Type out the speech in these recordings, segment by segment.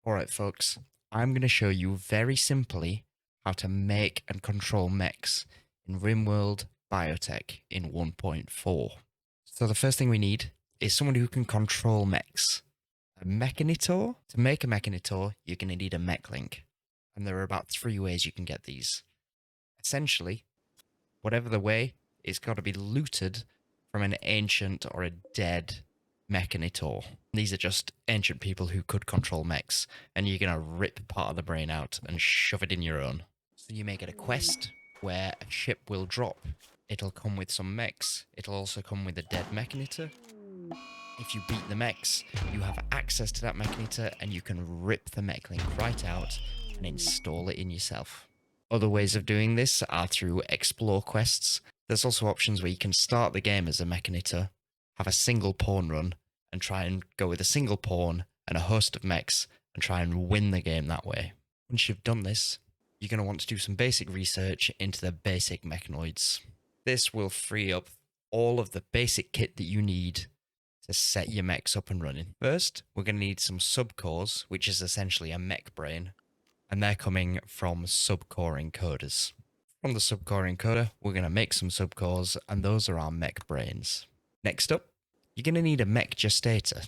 Alright folks, I'm going to show you very simply how to make and control mechs in Rimworld Biotech in 1.4. So the first thing we need is someone who can control mechs. A Mechanitor? To make a Mechanitor, you're going to need a mech link. And there are about 3 ways you can get these. Essentially, whatever the way, it's got to be looted from an ancient or a dead Mechanitor. These are just ancient people who could control mechs, and you're going to rip part of the brain out and shove it in your own. So you may get a quest where a ship will drop. It'll come with some mechs. It'll also come with a dead Mechanitor. If you beat the mechs, you have access to that Mechanitor and you can rip the mech link right out and install it in yourself. Other ways of doing this are through explore quests. There's also options where you can start the game as a Mechanitor, have a single pawn run, and try and go with a single pawn and a host of mechs and try and win the game that way. Once you've done this, you're going to want to do some basic research into the basic mechanoids. This will free up all of the basic kit that you need to set your mechs up and running. First, we're going to need some subcores, which is essentially a mech brain, and they're coming from subcore encoders. From the subcore encoder, we're going to make some subcores, and those are our mech brains. Next up, you're going to need a mech gestator.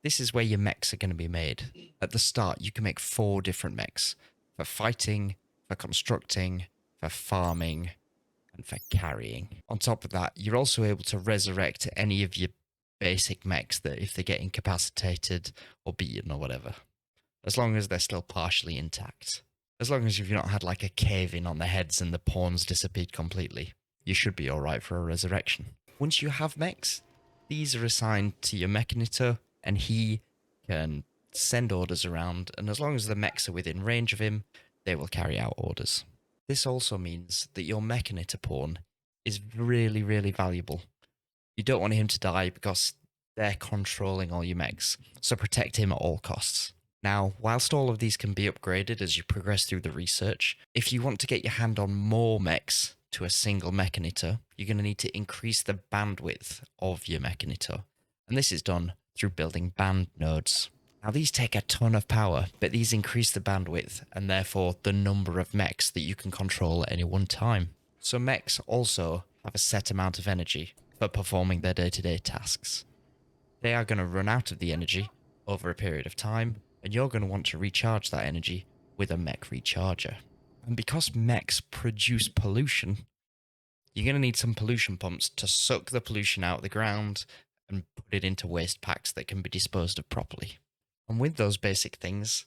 This is where your mechs are going to be made. At the start, you can make 4 different mechs: for fighting, for constructing, for farming, and for carrying. On top of that, you're also able to resurrect any of your basic mechs that if they get incapacitated or beaten or whatever, as long as they're still partially intact. As long as you've not had like a cave-in on the heads and the pawns disappeared completely, you should be alright for a resurrection. Once you have mechs, these are assigned to your Mechanitor, and he can send orders around, and as long as the mechs are within range of him, they will carry out orders. This also means that your Mechanitor pawn is really, really valuable. You don't want him to die because they're controlling all your mechs, so protect him at all costs. Now, whilst all of these can be upgraded as you progress through the research, if you want to get your hand on more mechs to a single Mechanitor, you're going to need to increase the bandwidth of your Mechanitor, and this is done through building band nodes. Now these take a ton of power, but these increase the bandwidth and therefore the number of mechs that you can control at any one time. So mechs also have a set amount of energy for performing their day-to-day tasks. They are going to run out of the energy over a period of time, and you're going to want to recharge that energy with a mech recharger. And because mechs produce pollution, you're going to need some pollution pumps to suck the pollution out of the ground and put it into waste packs that can be disposed of properly. And with those basic things,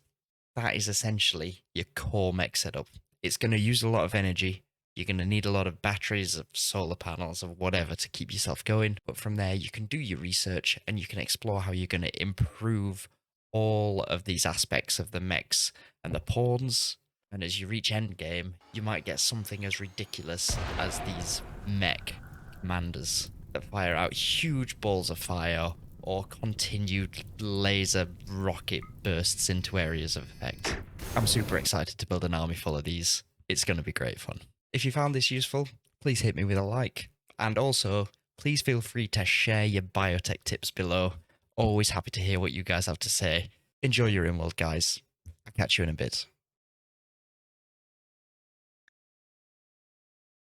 that is essentially your core mech setup. It's going to use a lot of energy. You're going to need a lot of batteries, of solar panels, of whatever to keep yourself going. But from there, you can do your research and you can explore how you're going to improve all of these aspects of the mechs and the pawns. And as you reach endgame, you might get something as ridiculous as these mech commanders that fire out huge balls of fire or continued laser rocket bursts into areas of effect. I'm super excited to build an army full of these. It's going to be great fun. If you found this useful, please hit me with a like. And also, please feel free to share your biotech tips below. Always happy to hear what you guys have to say. Enjoy your Rimworld, guys. I'll catch you in a bit.